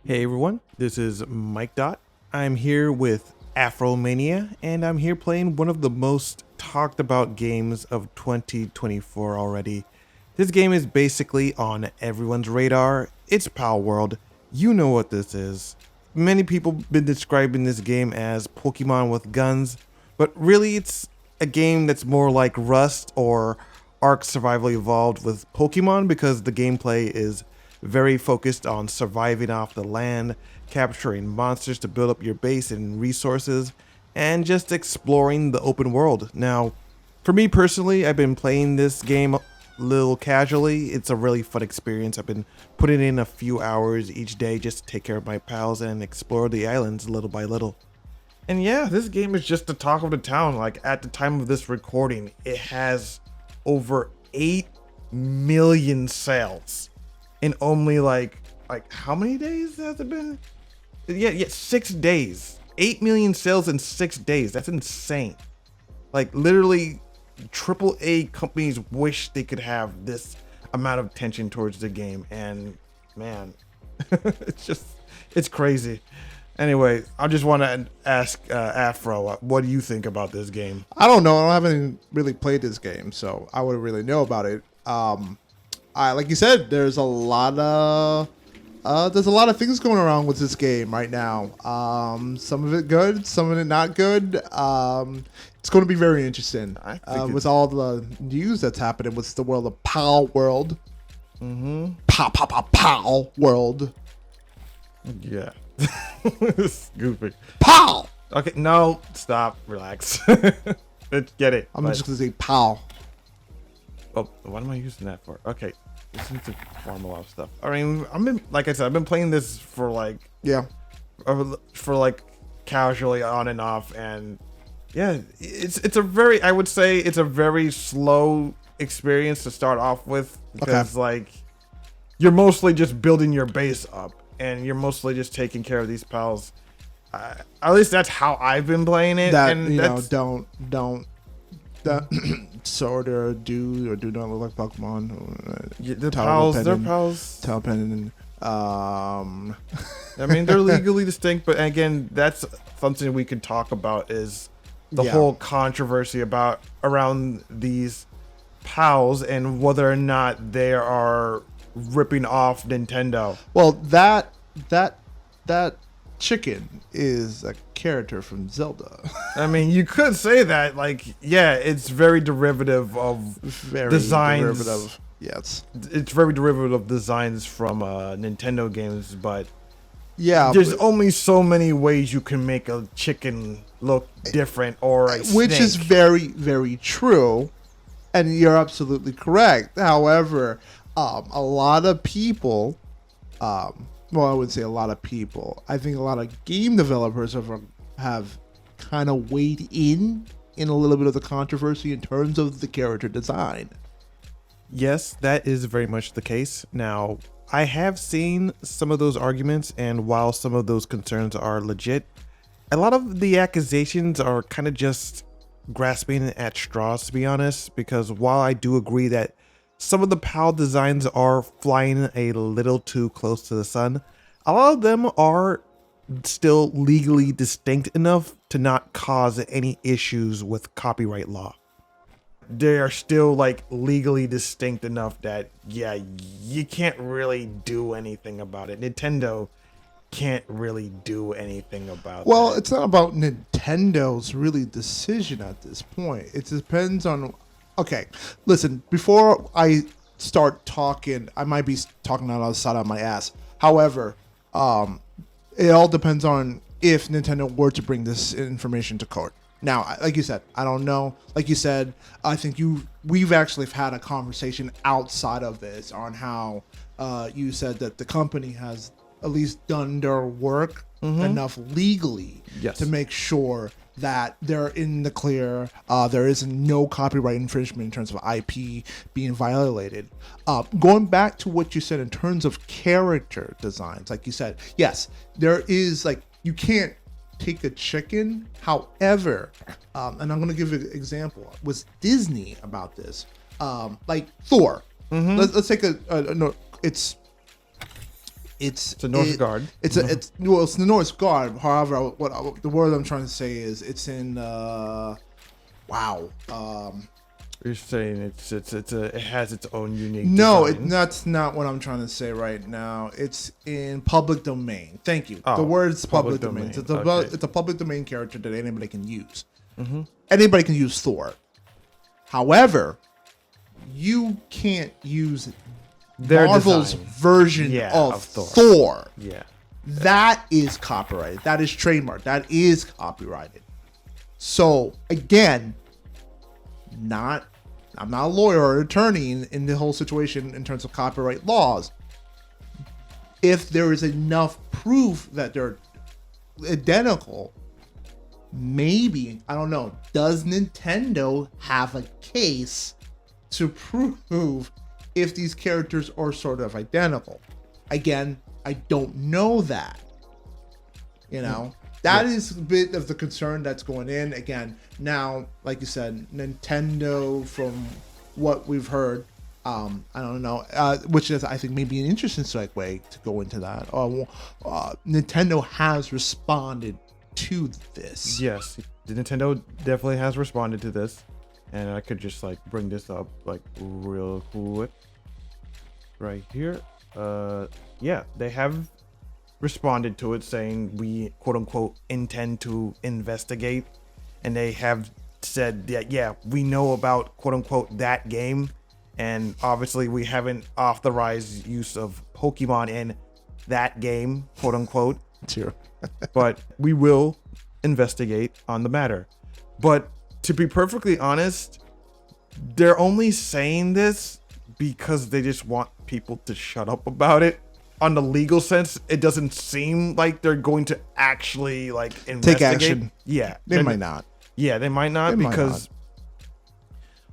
Hey everyone, this is Mikedot. I'm here with Afromania, and I'm here playing one of the most talked about games of 2024 already. This game is basically on everyone's radar. It's Palworld. You know what this is. Many people have been describing this game as Pokemon with guns, but really it's a game that's more like Rust or Ark Survival Evolved with Pokemon because the gameplay is very focused on surviving off the land, capturing monsters to build up your base and resources, and just exploring the open world. Now, for me personally, I've been playing this game a little casually. It's a really fun experience. I've been putting in a few hours each day just to take care of my pals and explore the islands little by little. And yeah, this game is just the talk of the town. Like at the time of this recording, it has over 8 million sales in only like how many days has it been? Yeah, 6 days. 8 million sales in 6 days. That's insane. Like literally AAA companies wish they could have this amount of attention towards the game, and man, it's crazy. Anyway, I just want to ask Afro, what do you think about this game? I don't know. I haven't really played this game, so I wouldn't really know about it. Like you said, there's a lot of things going around with this game right now. Some of it good, some of it not good. It's going to be very interesting with all the news that's happening with the world of Palworld. Palworld. Yeah. It's goofy. Pal. Okay, no, stop, relax. Get it. I'm just gonna say pal. Oh, what am I using that for? Okay, this needs to form a lot of stuff. I mean, like I said, I've been playing this for casually on and off, and yeah, it's a very, I would say it's a very slow experience to start off with because like you're mostly just building your base up. And you're mostly just taking care of these pals. At least that's how I've been playing it. That and don't sort or do not look like Pokemon. The pals, they're pals. Tailpendon. I mean, they're legally distinct, but again, that's something we could talk about is the whole controversy around these pals and whether or not they are ripping off Nintendo. Well, that chicken is a character from Zelda. I mean, you could say that. Like, yeah, it's very derivative of designs. Yes, it's very derivative of designs from Nintendo games, but yeah, there's only so many ways you can make a chicken look different or a which snake. Is very, very true, and you're absolutely correct. However, a lot of people, well, I would say a lot of people. I think a lot of game developers have kind of weighed in a little bit of the controversy in terms of the character design. Yes, that is very much the case. Now, I have seen some of those arguments, and while some of those concerns are legit, a lot of the accusations are kind of just grasping at straws, to be honest, because while I do agree that some of the PAL designs are flying a little too close to the sun, a lot of them are still legally distinct enough to not cause any issues with copyright law. They are still like legally distinct enough that, yeah, you can't really do anything about it. Nintendo can't really do anything about it. Well, it's not about Nintendo's really decision at this point. It depends on... Okay, listen, before I start talking, I might be talking out of the side of my ass. However, it all depends on if Nintendo were to bring this information to court. Now, like you said, I don't know. Like you said, I think we've actually had a conversation outside of this on how you said that the company has at least done their work enough legally to make sure that they're in the clear. There is no copyright infringement in terms of IP being violated. Going back to what you said in terms of character designs, like you said, yes, there is like, you can't take a chicken. However, and I'm going to give you an example, was Disney about this. Like Thor. Let's take no, it's It's a North Guard. It's it's the North Guard. However, what the word I'm trying to say is it's in wow. You're saying it has its own unique. No, designs. that's not what I'm trying to say right now. It's in public domain. Thank you. Oh, the word's public public domain. domain. Okay. It's a public domain character that anybody can use. Mm-hmm. Anybody can use Thor. However, you can't use Their Marvel's design. version of Thor. Yeah. That is copyrighted. That is trademarked. That is copyrighted. So again, I'm not a lawyer or attorney in the whole situation in terms of copyright laws. If there is enough proof that they're identical, maybe, I don't know, does Nintendo have a case to prove if these characters are sort of identical? Again, I don't know that. You know, that is a bit of the concern that's going in. Again, now, like you said, Nintendo, from what we've heard, I don't know, which is, I think, maybe an interesting segue to go into that. Nintendo has responded to this. Yes, the Nintendo definitely has responded to this, and I could just like bring this up like real quick right here. Yeah, they have responded to it, saying we quote unquote intend to investigate, and they have said that yeah, we know about quote unquote that game, and obviously we haven't authorized use of Pokemon in that game, quote unquote. Sure. But we will investigate on the matter. But to be perfectly honest, they're only saying this because they just want people to shut up about it. On the legal sense, it doesn't seem like they're going to actually like investigate. Take action. Yeah, They might not. Yeah, they might not, They might because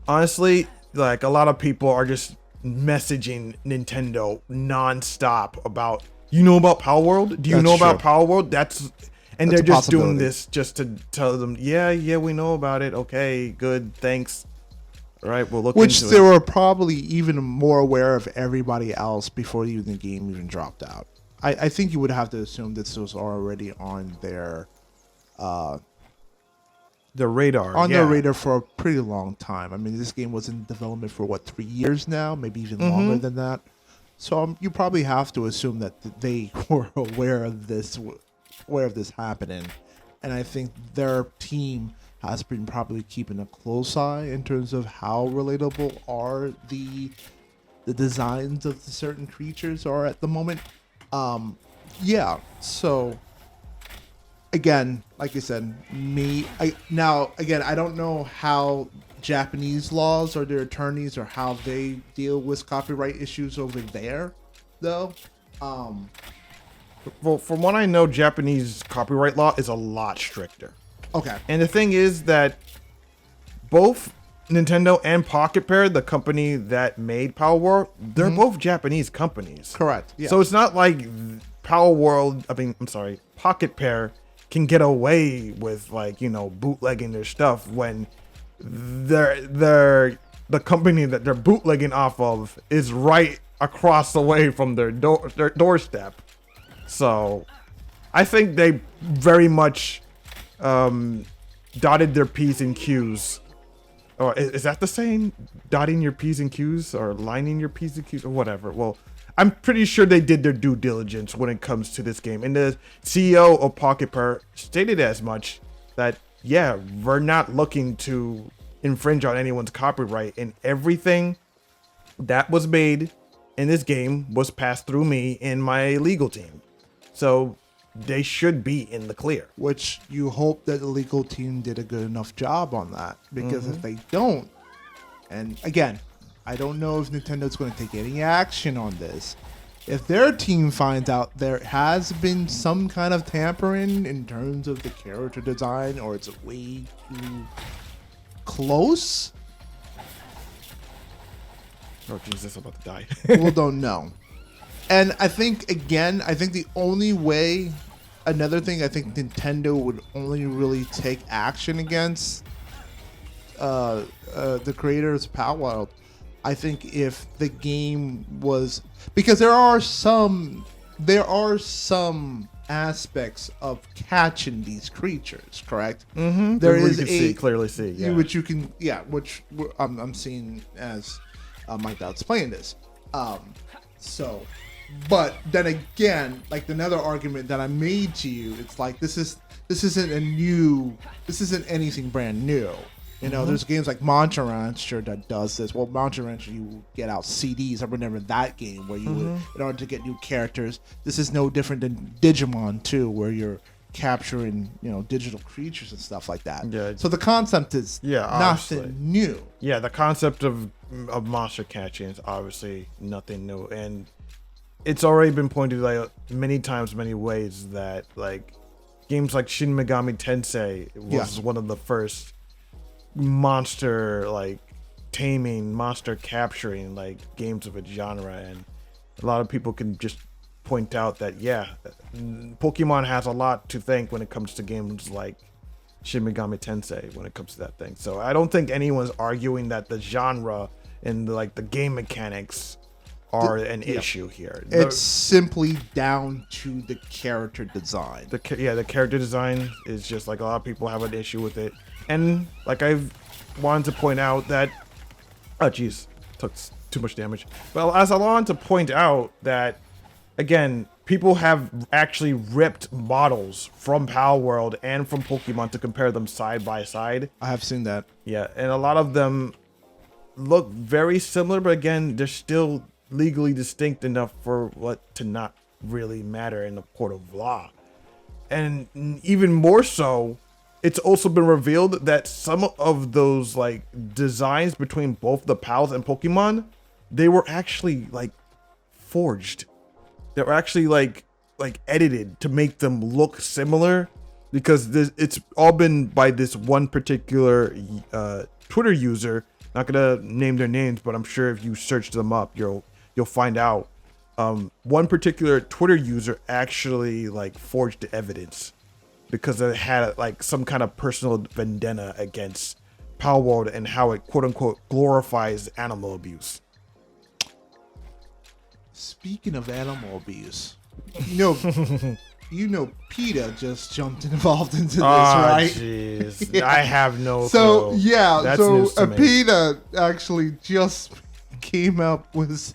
honestly, like a lot of people are just messaging Nintendo nonstop about, you know about Palworld? Do you That's know about true. Palworld? And they're a just doing possibility. this just to tell them, yeah, we know about it. Okay, good, thanks. All right, we'll look Which into they it. were probably even more aware of everybody else before even the game even dropped out. I think you would have to assume this was already on their The radar. their radar for a pretty long time. I mean, this game was in development for what, 3 years now, maybe even longer than that. So you probably have to assume that they were aware of this happening, and I think their team has been probably keeping a close eye in terms of how relatable are the designs of the certain creatures are at the moment. Yeah. So again, like I said, I don't know how Japanese laws or their attorneys or how they deal with copyright issues over there, though. Well, from what I know, Japanese copyright law is a lot stricter. Okay. And the thing is that both Nintendo and Pocket Pair, the company that made Palworld, they're both Japanese companies. Correct. Yeah. So it's not like Pocket Pair can get away with like, bootlegging their stuff when the company that they're bootlegging off of is right across the way from their doorstep. So I think they very much dotted their P's and Q's. Or is that the saying? Dotting your P's and Q's or lining your P's and Q's or whatever. Well, I'm pretty sure they did their due diligence when it comes to this game. And the CEO of Pocket Pair stated as much, that, yeah, we're not looking to infringe on anyone's copyright, and everything that was made in this game was passed through me and my legal team. So they should be in the clear. Which you hope that the legal team did a good enough job on that, because if they don't, and again, I don't know if Nintendo's going to take any action on this. If their team finds out there has been some kind of tampering in terms of the character design, or it's way too close, Oh Jesus, I'm about to die. people don't know. And I think, again, the only way, another thing I think Nintendo would only really take action against the creators of Palworld, I think if the game was, because there are some there are some aspects of catching these creatures, correct? Mm-hmm. There We is can clearly see, yeah. which you can, which I'm seeing as Mike Dot's playing this. So, but then again, like another argument that I made to you, it's like this isn't anything brand new. You know, there's games like Monster Rancher that does this. Well, Monster Rancher, you get out CDs. I remember that game where you would, in order to get new characters. This is no different than Digimon too, where you're capturing, digital creatures and stuff like that. Yeah. So the concept is obviously nothing new. Yeah, the concept of monster catching is obviously nothing new, and it's already been pointed out many times, many ways that like games like Shin Megami Tensei was one of the first monster like taming, monster capturing like games of a genre, and a lot of people can just point out that Pokemon has a lot to thank when it comes to games like Shin Megami Tensei when it comes to that thing. So I don't think anyone's arguing that the genre and like the game mechanics are an issue here. It's simply down to the character design. The character design is just like a lot of people have an issue with it. And like I've wanted to point out that, oh geez, took too much damage. Well, as I wanted to point out that, again, people have actually ripped models from Palworld and from Pokemon to compare them side by side. I have seen that. Yeah, and a lot of them look very similar, but again, they're still legally distinct enough for what to not really matter in the court of law. And even more so, it's also been revealed that some of those like designs between both the Pals and Pokemon, they were actually like forged. They were actually like edited to make them look similar, because it's all been by this one particular Twitter user. Not gonna name their names, but I'm sure if you search them up, you'll find out. One particular Twitter user actually like forged the evidence because it had like some kind of personal vendetta against Palworld and how it quote unquote glorifies animal abuse. Speaking of animal abuse, PETA just jumped involved into this, right? Jeez, yeah. I have no clue. That's so news to me. PETA actually just came up with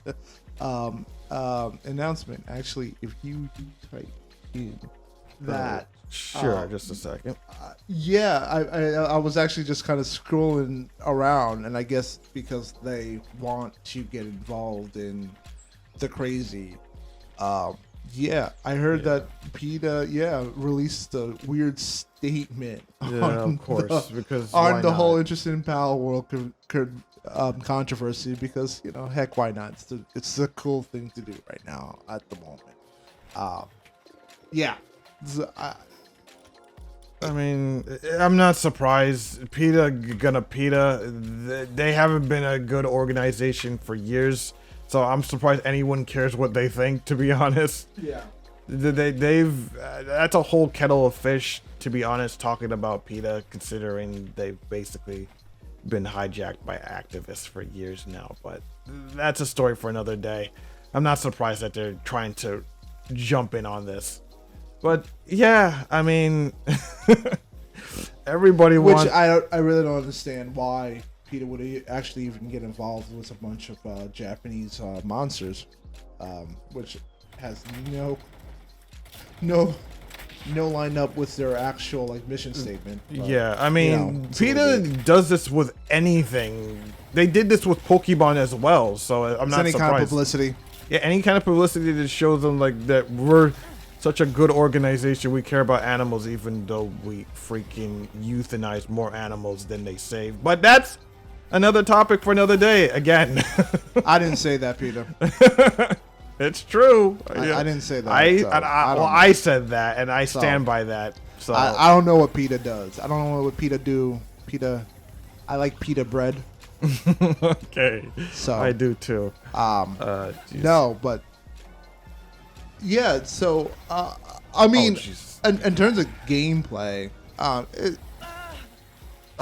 announcement. Actually, if you type in that, sure, just a second. I was actually just kind of scrolling around, and I guess because they want to get involved in the crazy. I heard that PETA released a weird statement on the whole interest in Palworld controversy, because heck, why not? It's the cool thing to do right now at the moment. I mean, I'm not surprised. PETA gonna PETA. They haven't been a good organization for years. So I'm surprised anyone cares what they think, to be honest. Yeah. They've that's a whole kettle of fish, to be honest, talking about PETA, considering they've basically been hijacked by activists for years now. But that's a story for another day. I'm not surprised that they're trying to jump in on this. But yeah, I mean, everybody wants. Which I really don't understand why PETA would actually even get involved with a bunch of Japanese monsters, which has no line up with their actual like mission statement. But, yeah, I mean, PETA does this with anything. They did this with Pokemon as well, so I'm not surprised. Kind of publicity. Yeah, any kind of publicity that shows them like that we're such a good organization. We care about animals, even though we freaking euthanize more animals than they save. But that's another topic for another day. Again, I didn't say that, Peter. It's true. I didn't say that. I said that, and I stand by that. So I don't know what PETA does. I don't know what PETA do. I like PETA bread. Okay. So I do too. No, but yeah. So I mean, in terms of gameplay,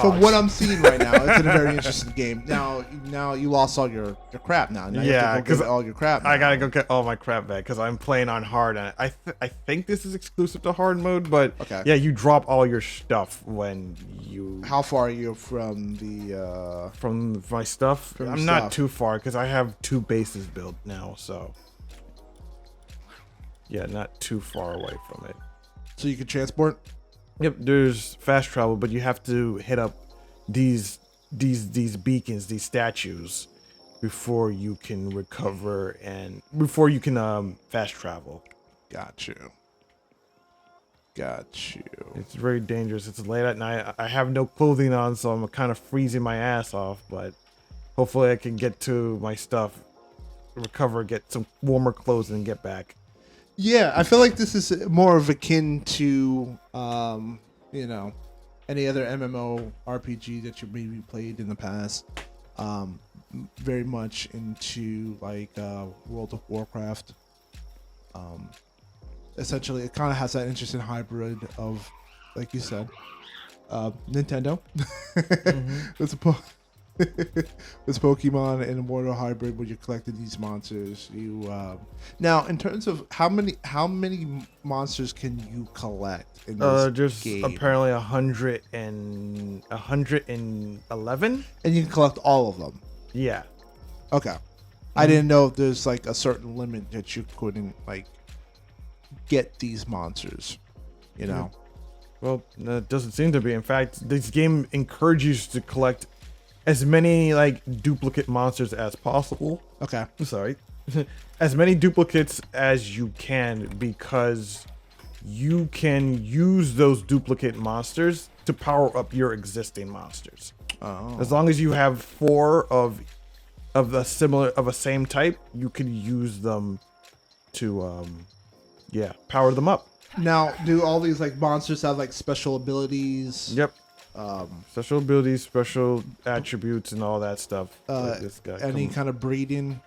From what I'm seeing right now, it's a very interesting game. Now you lost all your crap. Now you Yeah, have to go get all your crap. I now. gotta go get all my crap back because I'm playing on hard. And I think this is exclusive to hard mode, but Okay. yeah, you drop all your stuff when you. How far are you from the? From my stuff? From your I'm stuff. not too far because I have 2 bases built now, so yeah, not too far away from it. So you can transport. Yep, there's fast travel, but you have to hit up these beacons, these statues, before you can recover and before you can fast travel. Got you. It's very dangerous. It's late at night. I have no clothing on, so I'm kind of freezing my ass off, but hopefully I can get to my stuff, recover, get some warmer clothes, and get back. Yeah, I feel like this is more of akin to, you know, any other MMO RPG that you maybe played in the past. Very much into like World of Warcraft. Essentially, it kind of has that interesting hybrid of, like you said, Nintendo. It's a It's Pokemon and Immortal Hybrid where you're collecting these monsters. You now in terms of how many monsters can you collect in this There's game? apparently 111. And you can collect all of them. Yeah. Okay. I didn't know if there's like a certain limit that you couldn't like get these monsters. You know. Well, that doesn't seem to be. In fact, this game encourages you to collect as many like duplicate monsters as possible. Okay. I'm sorry. As many duplicates as you can, because you can use those duplicate monsters to power up your existing monsters. Oh. As long as you have 4 of a same type, you can use them to power them up. Now, do all these like monsters have like special abilities? Yep. Special abilities, special attributes, and all that stuff. Like this guy. Any kind of breeding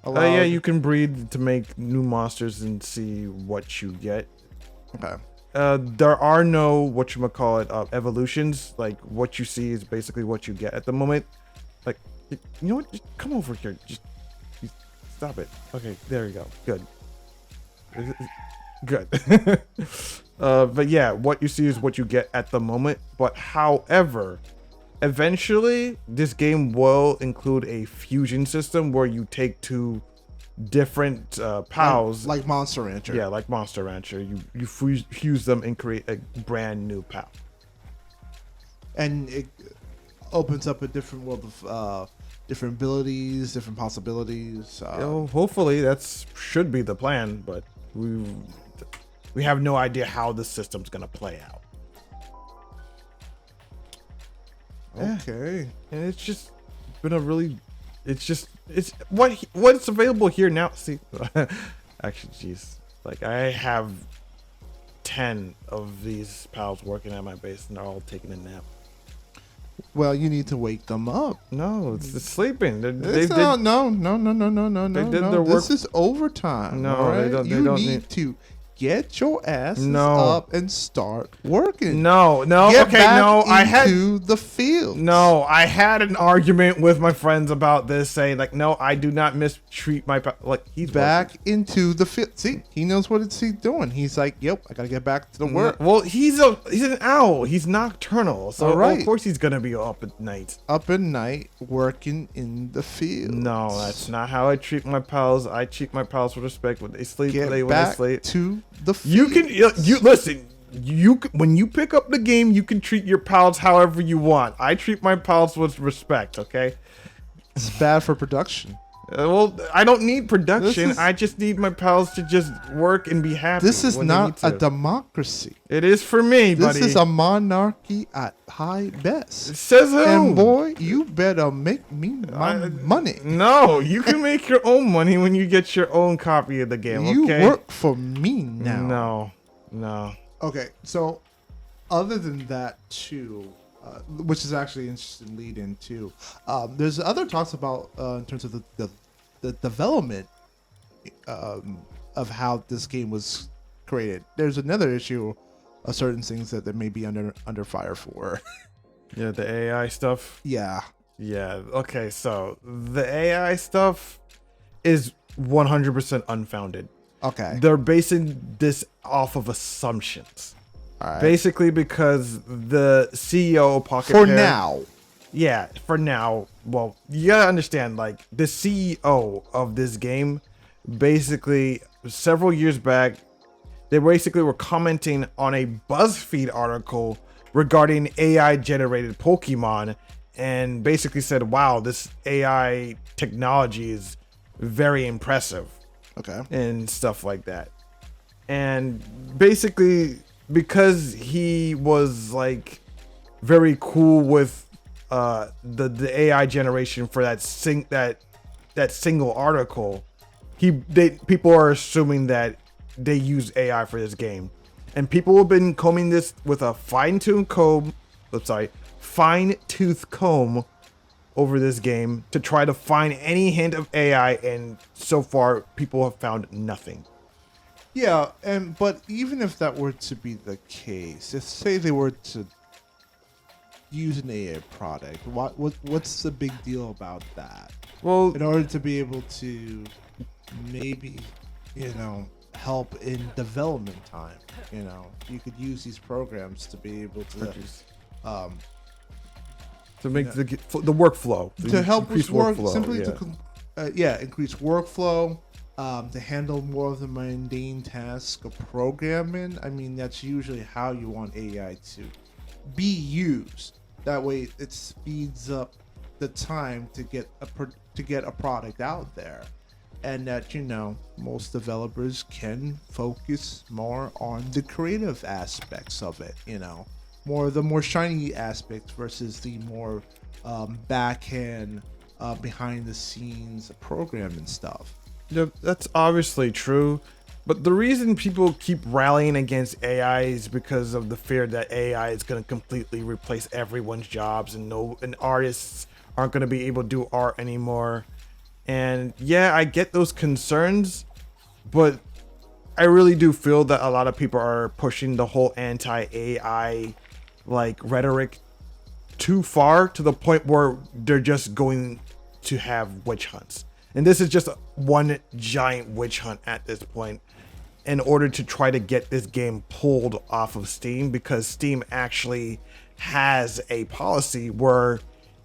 allowed? Yeah, you can breed to make new monsters and see what you get. Okay. There are no evolutions. Like what you see is basically what you get at the moment. Like, you know what? Just come over here. Just stop it. Okay, there you go. Good. Good. But yeah, what you see is what you get at the moment. But however, eventually this game will include a fusion system where you take 2 different pals, like Monster Rancher. Yeah, like Monster Rancher. You fuse them and create a brand new pal. And it opens up a different world of different abilities, different possibilities. Hopefully that should be the plan, but we have no idea how the system's gonna play out. Okay. And it's just been it's what's available here now. See, actually, geez, like I have 10 of these pals working at my base, and they're all taking a nap. Well, you need to wake them up. No, it's sleeping. No. They did their work. This is overtime. No, all right? they don't need to get your asses No. up and start working. No, Get okay, back no, I had into the field. No, I had an argument with my friends about this, saying like, no, I do not mistreat my like he's Back working. into the field. See, he knows what he's doing. He's like, yep, I gotta get back to the work. Well, he's an owl. He's nocturnal, so All right. of course he's gonna be up at night. Up at night, working in the field. No, that's not how I treat my pals. I treat my pals with respect. When they sleep, Get when they back sleep. to the field. You can you listen. When you pick up the game, you can treat your pals however you want. I treat my pals with respect. Okay. It's bad for production. Well, I don't need production. I just need my pals to just work and be happy. This is when they need not a to. democracy. It is for me, buddy. This is a monarchy at high best. Says who? And boy, you better make me my money. No, you can make your own money when you get your own copy of the game. You Okay. work for me now. No. Okay, so other than that too, which is actually an interesting lead in too. There's other talks about in terms of the development of how this game was created. There's another issue of certain things that may be under fire for. Yeah, the AI stuff. Yeah. Yeah. Okay. So the AI stuff is 100% unfounded. Okay. They're basing this off of assumptions. All right. Basically, because the CEO of Pocket For Pair, now. yeah, for now. Well, you gotta understand, like the CEO of this game, basically several years back, they basically were commenting on a BuzzFeed article regarding AI generated Pokemon, and basically said, "Wow, this AI technology is very impressive." Okay. And stuff like that. And basically, because he was like very cool with the AI generation for that single article, people are assuming that they use AI for this game, and people have been combing this with a fine-tooth comb over this game to try to find any hint of AI, and so far people have found nothing. Yeah, but even if that were to be the case, if say they were to use an AI product, what's the big deal about that? Well, In order to be able to maybe, help in development time, you could use these programs to be able to um, to make the workflow to help increase with work, workflow, simply yeah. to increase workflow, to handle more of the mundane task of programming. I mean, that's usually how you want AI to be used. That way, it speeds up the time to get a product out there, and that most developers can focus more on the creative aspects of it. More shiny aspects versus the more backhand, behind the scenes programming stuff. Yeah, that's obviously true. But the reason people keep rallying against AI is because of the fear that AI is going to completely replace everyone's jobs, and artists aren't going to be able to do art anymore. And yeah, I get those concerns, but I really do feel that a lot of people are pushing the whole anti-AI like rhetoric too far, to the point where they're just going to have witch hunts. And this is just one giant witch hunt at this point, in order to try to get this game pulled off of Steam, because Steam actually has a policy where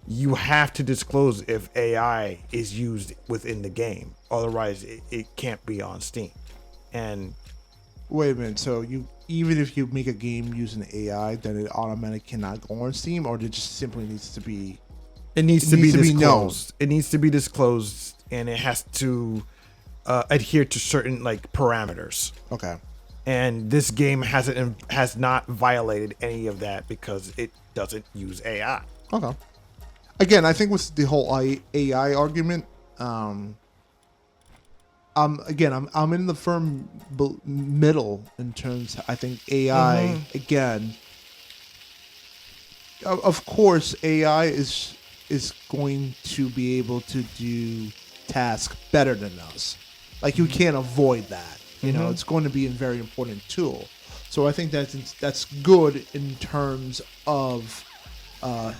you have to disclose if AI is used within the game. Otherwise, it can't be on Steam. And Wait a minute. So even if you make a game using AI, then it automatically cannot go on Steam, or it just simply needs to be. it needs to be known. disclosed. It needs to be disclosed, and it has to adhere to certain like parameters. Okay. And this game has not violated any of that because it doesn't use AI. Okay. Again, I think with the whole AI argument, I'm in the firm middle in terms. I think AI again. Of course, AI is going to be able to do tasks better than us. Like, you can't avoid that. It's going to be a very important tool. So I think that's good in terms of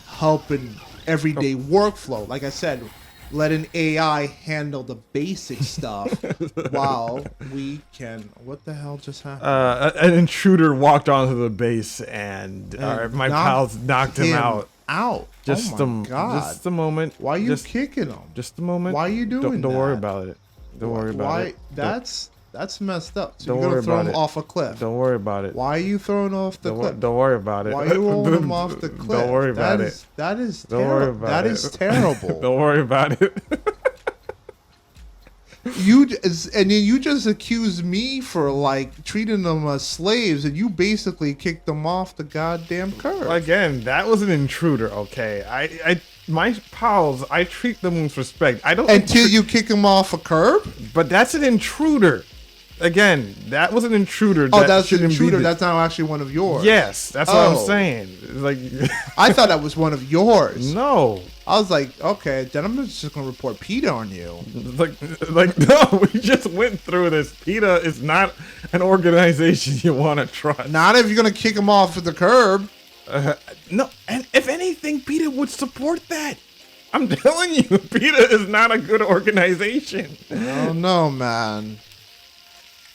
helping everyday workflow. Like I said, letting AI handle the basic stuff while we can. What the hell just happened? An intruder walked onto the base, and my pals knocked him out. Just my God. Just a moment. Why are you kicking him? Just a moment. Why are you doing Don't that? worry about it. Don't worry about it. That's messed up. So Don't you're worry gonna throw about him it. off a cliff. Don't worry about it. Why are you throwing off the cliff? Don't worry about it. Why are you rolling him off the cliff? Don't worry about it. That is Don't worry terrible. about That it. is terrible. Don't worry about it. And then you just accused me for like treating them as slaves, and you basically kicked them off the goddamn curb. Again, that was an intruder. Okay, my pals, I treat them with respect. I don't Until you kick them off a curb. But that's an intruder. Again, that was an intruder. Oh, that's an shouldn't be intruder. That's not actually one of yours. Yes, that's what I'm saying. Like, I thought that was one of yours. no, I was like, okay, then I'm just gonna report PETA on you. like no. We just went through this. PETA is not an organization you want to trust. Not if you're gonna kick him off at the curb. No, and if anything, PETA would support that. I'm telling you, PETA is not a good organization. I don't know, man.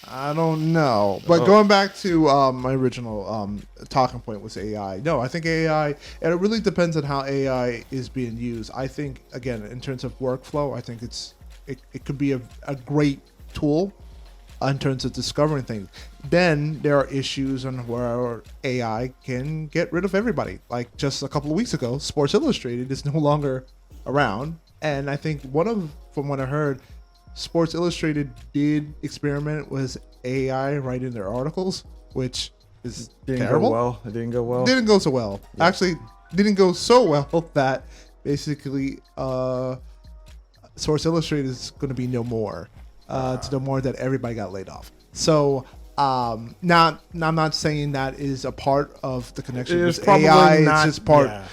I don't know. But going back to my original talking point was AI. No, I think AI, and it really depends on how AI is being used. I think, again, in terms of workflow, I think it could be a great tool in terms of discovering things. Then there are issues on where AI can get rid of everybody. Like just a couple of weeks ago, Sports Illustrated is no longer around. And I think from what I heard, Sports Illustrated did experiment with AI writing their articles, which is terrible. It didn't go well. Didn't go so well. Yeah. Actually, didn't go so well that basically Sports Illustrated is going to be no more. To the more that everybody got laid off. So now I'm not saying that is a part of the connection with AI. It's just part. Yeah.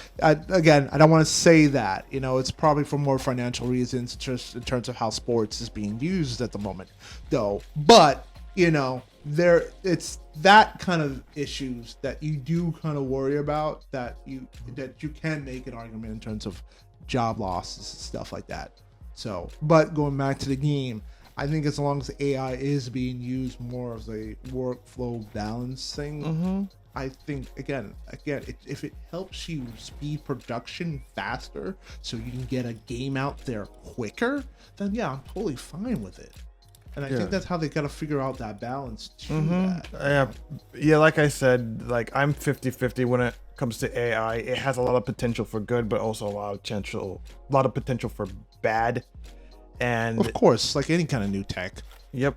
Again, I don't want to say that. It's probably for more financial reasons, just in terms of how sports is being used at the moment, though. But it's that kind of issues that you do kind of worry about that you can make an argument in terms of job losses and stuff like that. So, but going back to the game, I think as long as AI is being used more as a workflow balance thing, I think again, if it helps you speed production faster, so you can get a game out there quicker, then yeah, I'm totally fine with it. And I think that's how they got to figure out that balance to that. Yeah, like I said, like I'm 50-50 when it comes to AI. It has a lot of potential for good, but also a lot of potential for bad. And of course, like any kind of new tech. Yep.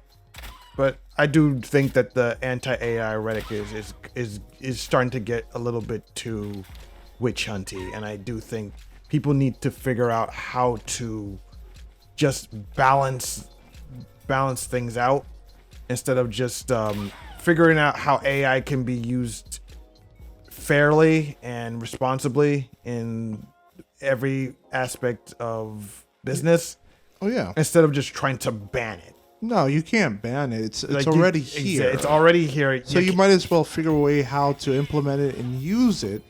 But I do think that the anti-AI rhetoric is starting to get a little bit too witch hunty, and I do think people need to figure out how to just balance things out instead of just figuring out how AI can be used fairly and responsibly in every aspect of business. Oh yeah. Instead of just trying to ban it. No, you can't ban it. It's already here. It's already here. So you might as well figure a way how to implement it and use it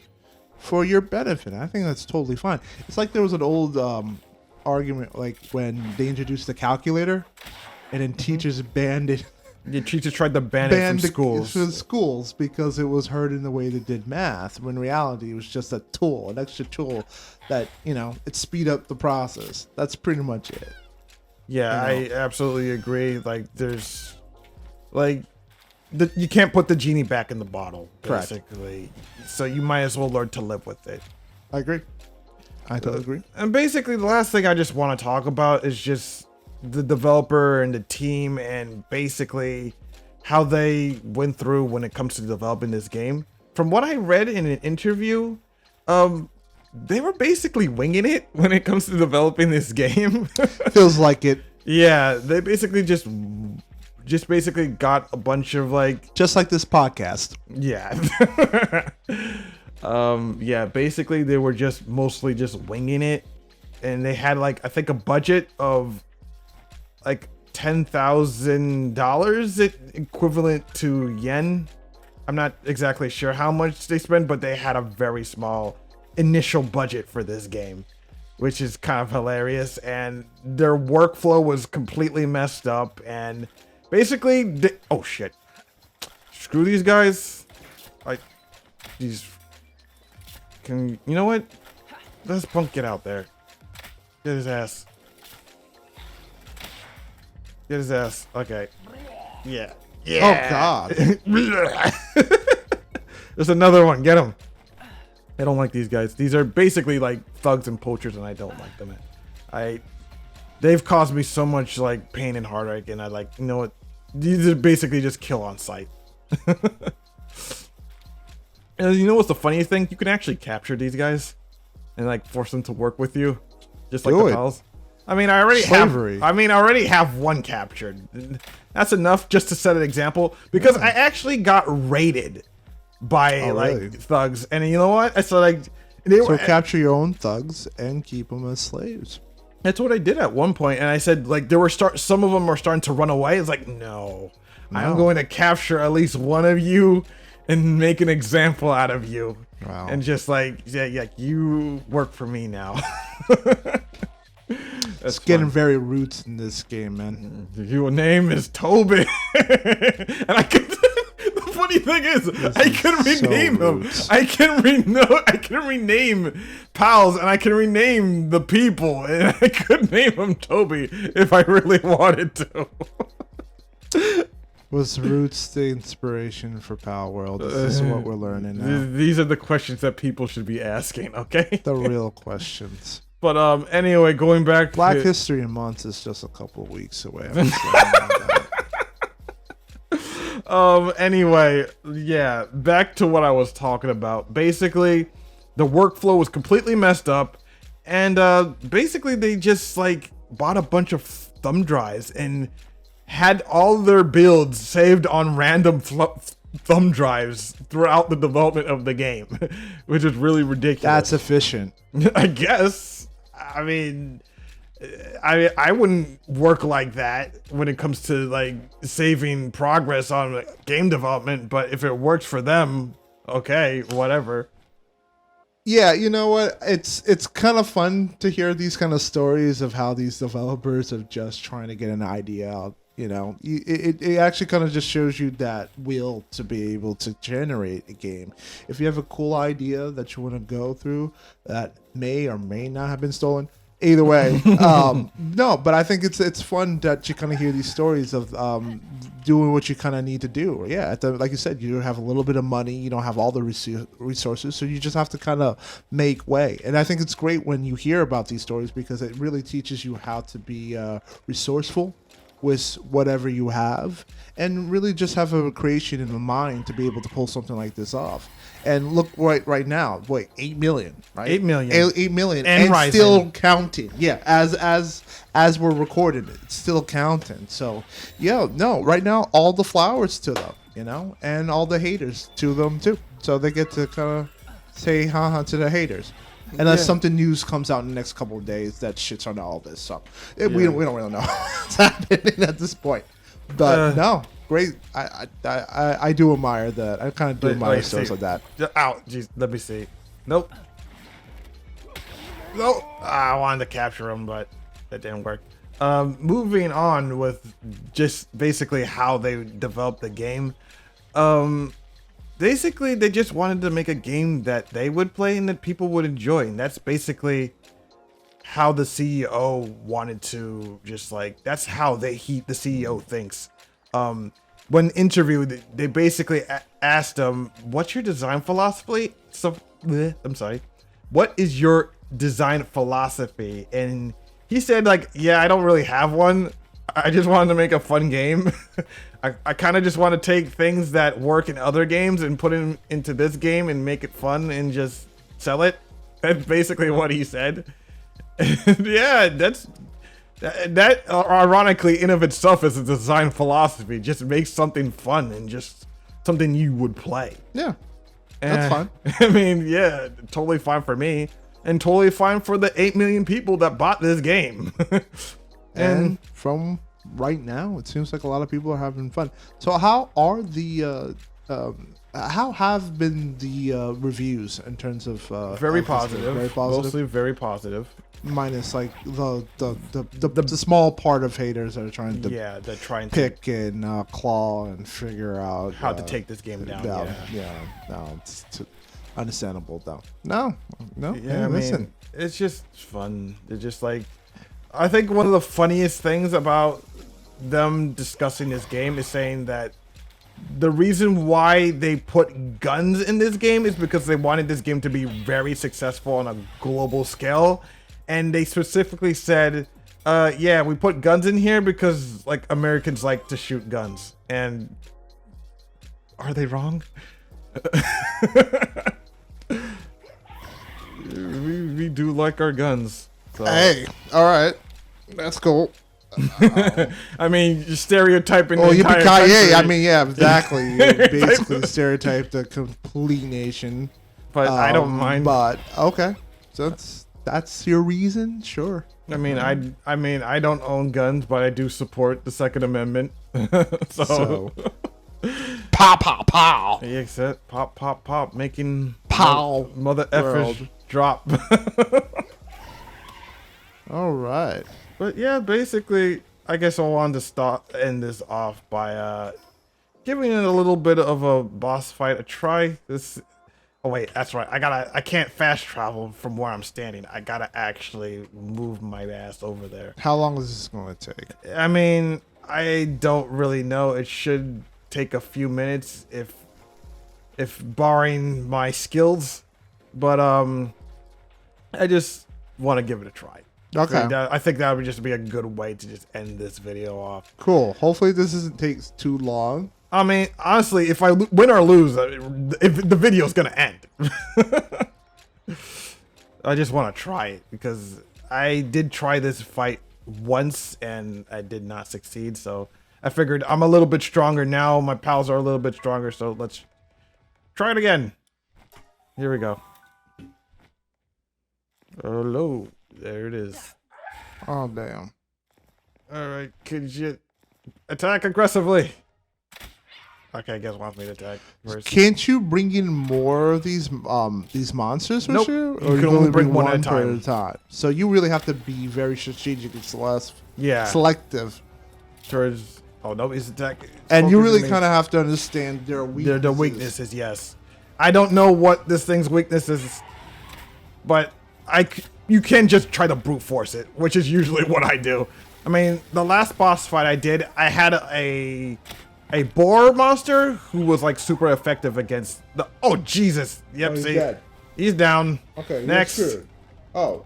for your benefit. I think that's totally fine. It's like there was an old argument, like when they introduced the calculator, and then teachers banned it. The teachers tried to ban it from schools. From schools because it was hurting the way they did math. When in reality, it was just a tool, an extra tool that it speed up the process. That's pretty much it. Yeah, I absolutely agree. Like, there's, you can't put the genie back in the bottle, basically. Correct. So you might as well learn to live with it. I agree. I totally agree. And basically, the last thing I just want to talk about is just the developer and the team, and basically how they went through when it comes to developing this game. From what I read in an interview, they were basically winging it when it comes to developing this game. Feels like it. Yeah, they basically just basically got a bunch of just like this podcast. Yeah. Yeah, basically they were just mostly just winging it, and they had I think a budget of $10,000 equivalent to yen. I'm not exactly sure how much they spent, but they had a very small initial budget for this game, which is kind of hilarious. And their workflow was completely messed up, and basically oh shit, screw these guys. You know what, let's punk get out there, get his ass. Okay. Yeah. Oh god. There's another one. Get him. I don't like these guys. These are basically thugs and poachers, and I don't like them. They've caused me so much pain and heartache, and you know what? These are basically just kill on sight. And you know what's the funniest thing? You can actually capture these guys and force them to work with you, just like the pals. I mean, I already have one captured. That's enough just to set an example, because I actually got raided by really? Thugs, and you know what? So capture your own thugs and keep them as slaves. That's what I did at one point, and I said some of them are starting to run away. It's no, I'm going to capture at least one of you and make an example out of you. Wow. and just like, yeah, you work for me now. It's getting very roots in this game, man. Your name is Toby, and I can. The funny thing is, I can rename him. I can rename pals, and I can rename the people, and I could name him Toby if I really wanted to. Was roots the inspiration for Palworld? This is what we're learning now. These are the questions that people should be asking. Okay. The real questions. But anyway, going back. Black History Month is just a couple of weeks away. Anyway, yeah, back to what I was talking about. Basically, the workflow was completely messed up, and basically they just like bought a bunch of thumb drives and had all their builds saved on random thumb drives throughout the development of the game, which is really ridiculous. That's efficient. I guess. I mean, I wouldn't work like that when it comes to like saving progress on like, game development, but if it works for them, okay, whatever. Yeah, you know what? It's kind of fun to hear these kind of stories of how these developers are just trying to get an idea out. You know, it actually kind of just shows you that will to be able to generate a game. If you have a cool idea that you want to go through that may or may not have been stolen, either way, no. But I think it's fun that you kind of hear these stories of doing what you kind of need to do. Yeah, like you said, you have a little bit of money, you don't have all the resources, so you just have to kind of make way. And I think it's great when you hear about these stories because it really teaches you how to be resourceful with whatever you have, and really just have a creation in the mind to be able to pull something like this off. And look right now, 8 million, right? 8 million. 8 million, and rising. Still counting. Yeah, as we're recording, it's still counting. So, yeah, no, right now all the flowers to them, you know, and all the haters to them too. So they get to kind of say haha to the haters. Unless something news comes out in the next couple of days that shits on all this. So we don't really know what's happening at this point. But no, great. I do admire that. I kind of do admire stories like that. Ow, jeez, let me see. Nope. I wanted to capture him, but that didn't work. Moving on with just basically how they developed the game. Basically, they just wanted to make a game that they would play and that people would enjoy. And that's basically how the CEO wanted to just like, that's how the CEO thinks. When interviewed, they basically asked him, what's your design philosophy? What is your design philosophy? And he said like, yeah, I don't really have one. I just wanted to make a fun game. I kind of just want to take things that work in other games and put them into this game and make it fun and just sell it. That's basically what he said. Yeah, that ironically in of itself is a design philosophy. Just make something fun and just something you would play. Yeah, that's fine. I mean, yeah, totally fine for me and totally fine for the 8 million people that bought this game. And from right now, it seems like a lot of people are having fun. So how are the how have been the reviews in terms of very positive, mostly very positive, minus like the small part of haters that are trying to they're trying pick to and claw and figure out how to take this game down. No, it's understandable though. No, yeah, hey, listen, it's just fun. They're just like, I think one of the funniest things about them discussing this game is saying that the reason why they put guns in this game is because they wanted this game to be very successful on a global scale. And they specifically said, yeah, we put guns in here because like Americans like to shoot guns. And are they wrong? we do like our guns. So. Hey, all right, that's cool. I mean, you're stereotyping. Oh, the entire country. I mean, yeah, exactly. You basically stereotype the complete nation. But I don't mind. But okay, so that's your reason, sure. I mean, I don't own guns, but I do support the Second Amendment. so. Pow, pow, pow. Yeah, except pop, making Mother effers World. drop. All right. But yeah, basically, I guess I wanted to end this off by giving it a little bit of a boss fight a try. This. Oh wait, that's right. I can't fast travel from where I'm standing. I gotta actually move my ass over there. How long is this going to take? I mean, I don't really know. It should take a few minutes if barring my skills, but I just want to give it a try. Okay. I think that would just be a good way to just end this video off. Cool. Hopefully this doesn't take too long. I mean, honestly, if I win or lose, if the video's gonna end. I just want to try it because I did try this fight once and I did not succeed. So I figured I'm a little bit stronger now. My pals are a little bit stronger. So let's try it again. Here we go. Hello. There it is. Oh, damn. All right. Could you attack aggressively? Okay, I guess wants me to attack first. Can't you bring in more of these monsters with Nope. you? You can only bring one at a per time. So you really have to be very strategic and selective. Towards. Oh no, he's attacking. And you really kind of have to understand their weaknesses. The weaknesses, yes. I don't know what this thing's weakness is, but you can just try to brute force it, which is usually what I do. I mean, the last boss fight I did, I had a boar monster who was like super effective against the. Oh Jesus! Yep, Oh, he's see, dead. he's down. Okay, next. Oh.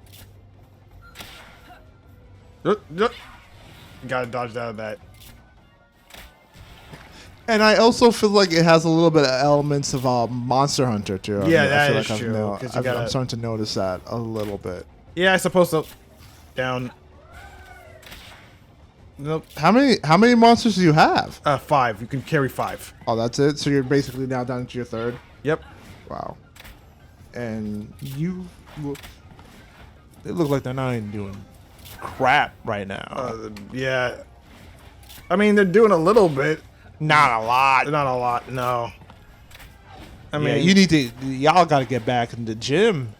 Gotta dodge out of that. And I also feel like it has a little bit of elements of Monster Hunter too. Yeah, I that feel is like true. I'm starting to notice that a little bit. Yeah, I suppose so. Down. Nope. How many monsters do you have? 5. You can carry 5. Oh, that's it. So you're basically now down to your third. Yep. Wow. And they look like they're not even doing crap right now. Yeah. I mean, they're doing a little bit. Not a lot. Not a lot. No. I mean, you need to. Y'all got to get back in the gym.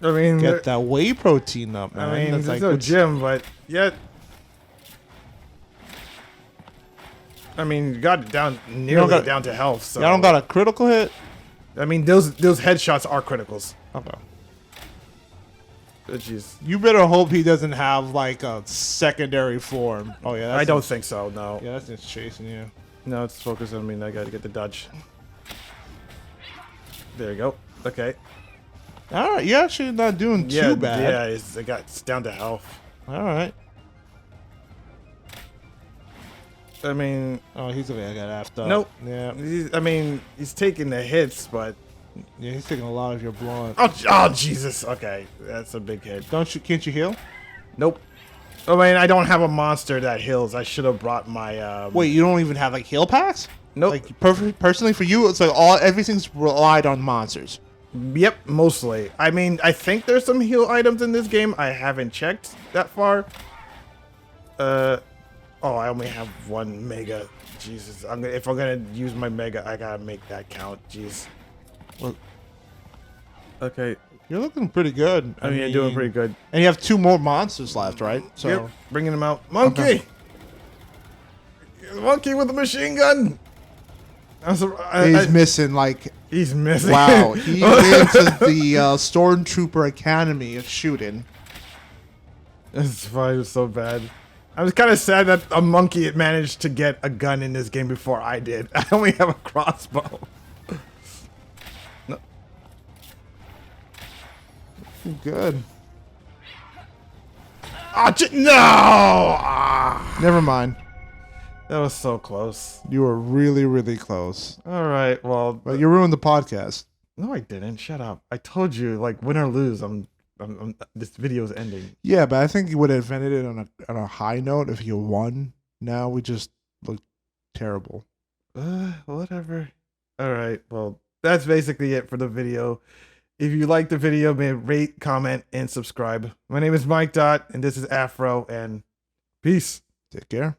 I mean, Get that whey protein up, man. I mean, That's there's like no gym, but yet. I mean, you got it down nearly down to health. So y'all don't got a critical hit. I mean, those headshots are criticals. Okay. Jeez. You better hope he doesn't have like a secondary form. Oh yeah, that's I don't think so. No. Yeah, that's just chasing you. No, it's focused on me. I gotta get the dodge. There you go. Okay. All right, you're actually not doing too bad. Yeah, it's down to health. All right. I mean, Oh, he's gonna get effed up. nope. Yeah. I mean, he's taking the hits, but Yeah, he's taking a lot of your blood. oh Jesus. Okay, that's a big hit. Can't you heal? Nope. I mean, I don't have a monster that heals. I should have brought my. Wait, you don't even have like heal packs? Nope. Like personally for you, it's like everything's relied on monsters. Yep, mostly. I mean, I think there's some heal items in this game. I haven't checked that far. Oh, I only have 1 mega. Jesus, if I'm gonna use my mega, I gotta make that count. Jeez. Well, okay. you're looking pretty good. I mean, you're doing pretty good. And you have 2 more monsters left, right? So Yep, bringing them out. Monkey! Monkey with a machine gun! he's missing like. He's missing. Wow, he went to the Stormtrooper Academy of shooting. This fight is so bad. I was kind of sad that a monkey had managed to get a gun in this game before I did. I only have a crossbow. No. Good. Oh, no! Ah, Never mind. that was so close. You were really, really close. All right, well, But you ruined the podcast. no, I didn't. Shut up. I told you, like, win or lose, this video is ending. Yeah, but I think you would have ended it on a high note if you won. Now we just look terrible. Whatever. All right, well, that's basically it for the video. If you like the video, may rate, comment, and subscribe. My name is Mikedot, and this is Afro, and peace. Take care.